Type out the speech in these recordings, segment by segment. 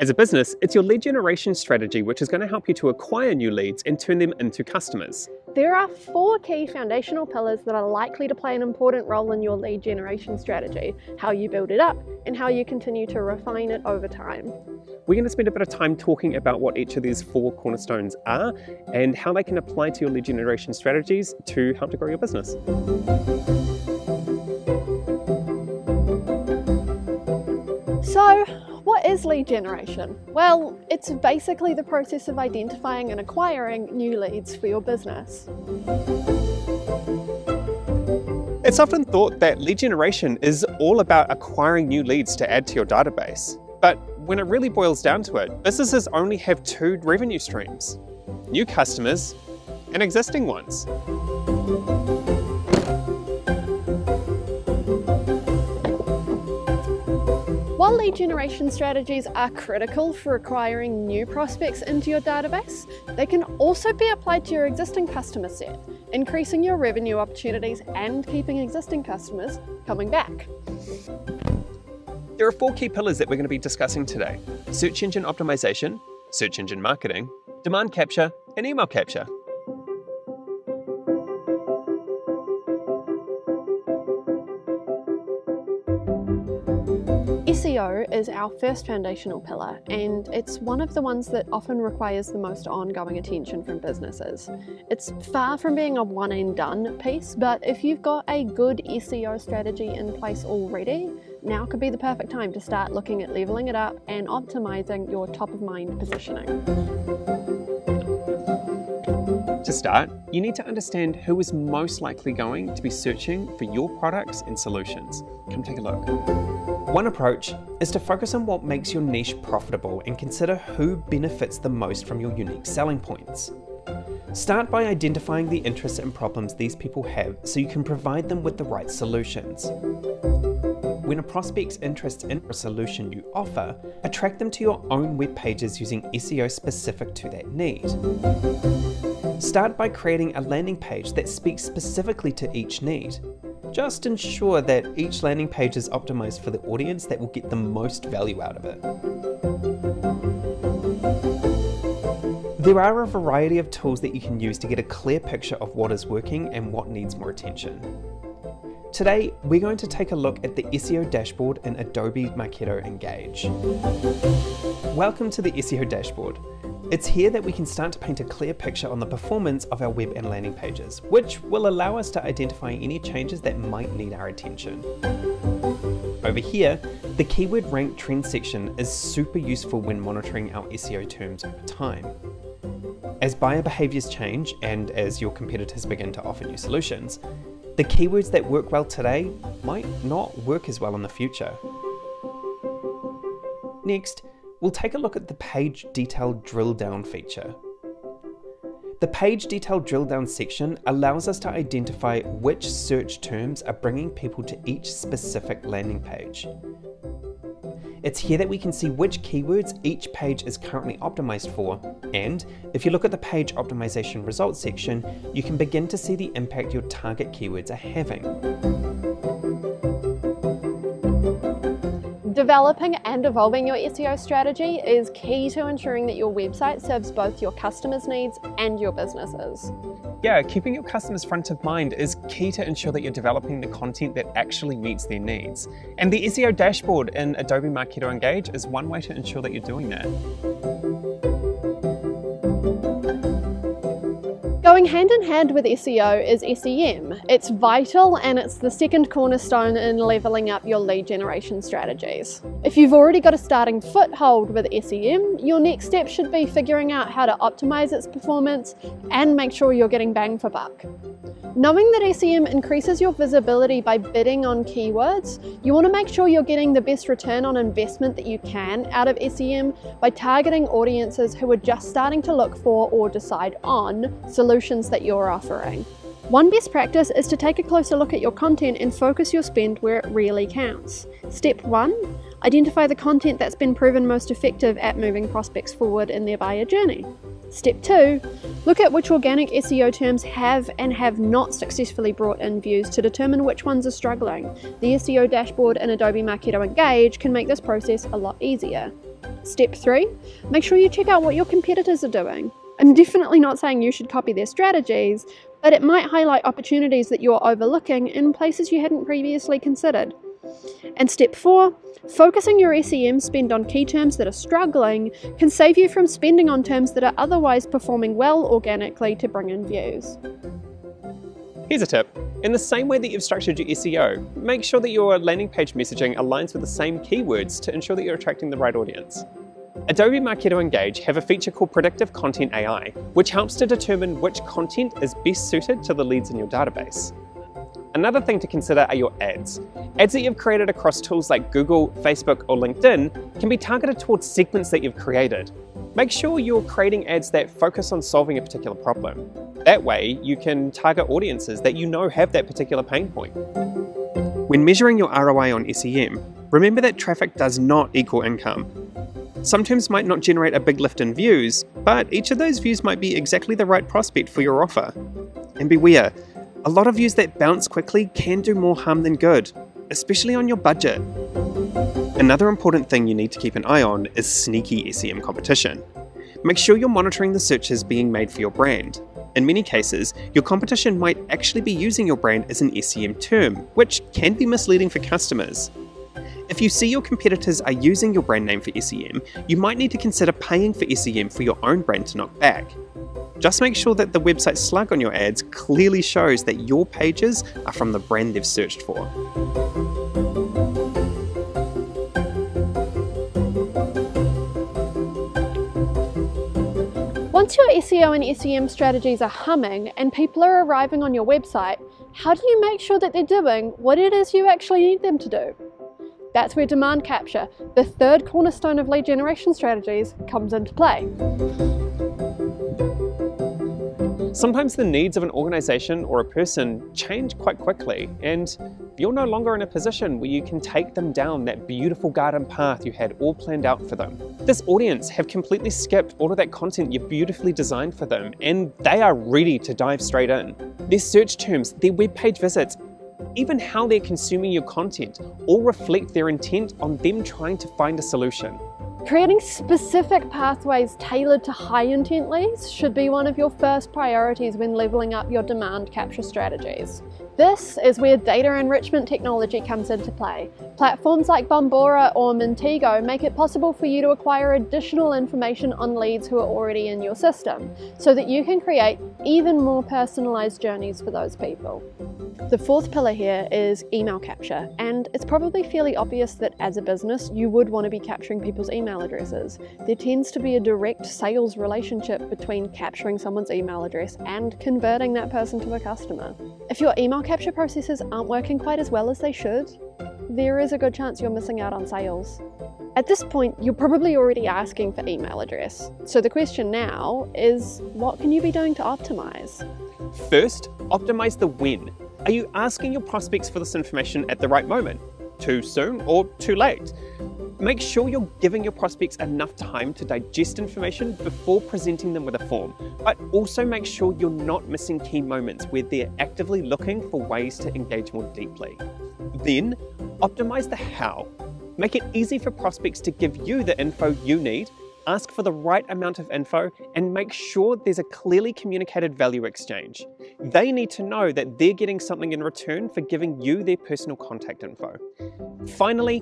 As a business, it's your lead generation strategy which is going to help you to acquire new leads and turn them into customers. There are 4 key foundational pillars that are likely to play an important role in your lead generation strategy: how you build it up and how you continue to refine it over time. We're going to spend a bit of time talking about what each of these 4 cornerstones are and how they can apply to your lead generation strategies to help to grow your business. So, what is lead generation? Well, it's basically the process of identifying and acquiring new leads for your business. It's often thought that lead generation is all about acquiring new leads to add to your database. But when it really boils down to it, businesses only have 2 revenue streams: new customers and existing ones. While lead generation strategies are critical for acquiring new prospects into your database, they can also be applied to your existing customer set, increasing your revenue opportunities and keeping existing customers coming back. There are 4 key pillars that we're going to be discussing today: search engine optimization, search engine marketing, demand capture, and email capture. SEO is our first foundational pillar, and it's one of the ones that often requires the most ongoing attention from businesses. It's far from being a one and done piece, but if you've got a good SEO strategy in place already, now could be the perfect time to start looking at leveling it up and optimizing your top of mind positioning. To start, you need to understand who is most likely going to be searching for your products and solutions. Come take a look. One approach is to focus on what makes your niche profitable and consider who benefits the most from your unique selling points. Start by identifying the interests and problems these people have so you can provide them with the right solutions. When a prospect's interested in a solution you offer, attract them to your own web pages using SEO specific to that need. Start by creating a landing page that speaks specifically to each need. Just ensure that each landing page is optimized for the audience that will get the most value out of it. There are a variety of tools that you can use to get a clear picture of what is working and what needs more attention. Today, we're going to take a look at the SEO dashboard in Adobe Marketing Engage. Welcome to the SEO dashboard. It's here that we can start to paint a clear picture on the performance of our web and landing pages, which will allow us to identify any changes that might need our attention. Over here, the keyword rank trend section is super useful when monitoring our SEO terms over time. As buyer behaviors change and as your competitors begin to offer new solutions, the keywords that work well today might not work as well in the future. Next, we'll take a look at the page detail drill down feature. The page detail drill down section allows us to identify which search terms are bringing people to each specific landing page. It's here that we can see which keywords each page is currently optimized for, and if you look at the page optimization results section, you can begin to see the impact your target keywords are having. Developing and evolving your SEO strategy is key to ensuring that your website serves both your customers' needs and your businesses. Yeah, keeping your customers front of mind is key to ensure that you're developing the content that actually meets their needs. And the SEO dashboard in Adobe Marketing Engage is one way to ensure that you're doing that. Going hand in hand with SEO is SEM. It's vital and it's the second cornerstone in leveling up your lead generation strategies. If you've already got a starting foothold with SEM, your next step should be figuring out how to optimize its performance and make sure you're getting bang for buck. Knowing that SEM increases your visibility by bidding on keywords, you want to make sure you're getting the best return on investment that you can out of SEM by targeting audiences who are just starting to look for or decide on solutions that you're offering. One best practice is to take a closer look at your content and focus your spend where it really counts. Step 1, identify the content that's been proven most effective at moving prospects forward in their buyer journey. Step 2, look at which organic SEO terms have and have not successfully brought in views to determine which ones are struggling. The SEO dashboard in Adobe Marketing Engage can make this process a lot easier. Step 3, make sure you check out what your competitors are doing. I'm definitely not saying you should copy their strategies, but it might highlight opportunities that you're overlooking in places you hadn't previously considered. And step 4, focusing your SEM spend on key terms that are struggling can save you from spending on terms that are otherwise performing well organically to bring in views. Here's a tip. In the same way that you've structured your SEO, make sure that your landing page messaging aligns with the same keywords to ensure that you're attracting the right audience. Adobe Marketo Engage have a feature called Predictive Content AI, which helps to determine which content is best suited to the leads in your database. Another thing to consider are your ads. Ads that you've created across tools like Google, Facebook, or LinkedIn can be targeted towards segments that you've created. Make sure you're creating ads that focus on solving a particular problem. That way, you can target audiences that you know have that particular pain point. When measuring your ROI on SEM, remember that traffic does not equal income. Some terms might not generate a big lift in views, but each of those views might be exactly the right prospect for your offer. And beware, a lot of views that bounce quickly can do more harm than good, especially on your budget. Another important thing you need to keep an eye on is sneaky SEM competition. Make sure you're monitoring the searches being made for your brand. In many cases, your competition might actually be using your brand as an SEM term, which can be misleading for customers. If you see your competitors are using your brand name for SEM, you might need to consider paying for SEM for your own brand to knock back. Just make sure that the website slug on your ads clearly shows that your pages are from the brand they've searched for. Once your SEO and SEM strategies are humming and people are arriving on your website, how do you make sure that they're doing what it is you actually need them to do? That's where demand capture, the third cornerstone of lead generation strategies, comes into play. Sometimes the needs of an organization or a person change quite quickly, and you're no longer in a position where you can take them down that beautiful garden path you had all planned out for them. This audience have completely skipped all of that content you've beautifully designed for them, and they are ready to dive straight in. Their search terms, their web page visits, even how they're consuming your content, all reflect their intent on them trying to find a solution. Creating specific pathways tailored to high intent leads should be one of your first priorities when leveling up your demand capture strategies. This is where data enrichment technology comes into play. Platforms like Bombora or Mintigo make it possible for you to acquire additional information on leads who are already in your system, so that you can create even more personalized journeys for those people. The fourth pillar here is email capture, and it's probably fairly obvious that as a business you would want to be capturing people's email addresses. There tends to be a direct sales relationship between capturing someone's email address and converting that person to a customer. If your email capture processes aren't working quite as well as they should, there is a good chance you're missing out on sales. At this point, you're probably already asking for email address. So the question now is, what can you be doing to optimize? First, optimize the when. Are you asking your prospects for this information at the right moment? Too soon or too late? Make sure you're giving your prospects enough time to digest information before presenting them with a form, but also make sure you're not missing key moments where they're actively looking for ways to engage more deeply. Then, optimize the how. Make it easy for prospects to give you the info you need, ask for the right amount of info, and make sure there's a clearly communicated value exchange. They need to know that they're getting something in return for giving you their personal contact info. Finally,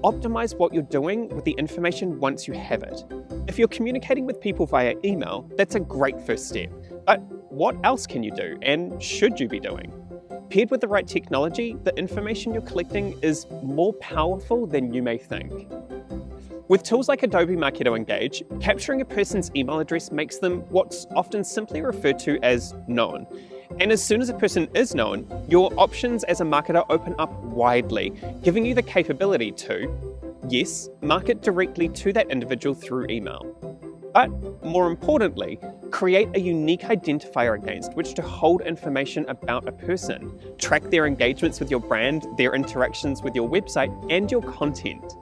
optimize what you're doing with the information once you have it. If you're communicating with people via email, that's a great first step. But what else can you do, and should you be doing? Paired with the right technology, the information you're collecting is more powerful than you may think. With tools like Adobe Marketo Engage, capturing a person's email address makes them what's often simply referred to as known. And as soon as a person is known, your options as a marketer open up widely, giving you the capability to, yes, market directly to that individual through email. But more importantly, create a unique identifier against which to hold information about a person, track their engagements with your brand, their interactions with your website, and your content.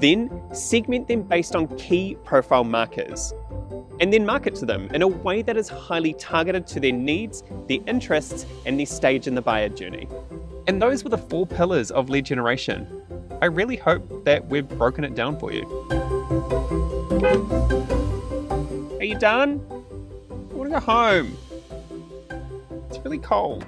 Then segment them based on key profile markers, and then market to them in a way that is highly targeted to their needs, their interests, and their stage in the buyer journey. And those were the 4 pillars of lead generation. I really hope that we've broken it down for you. Are you done? I want to go home. It's really cold.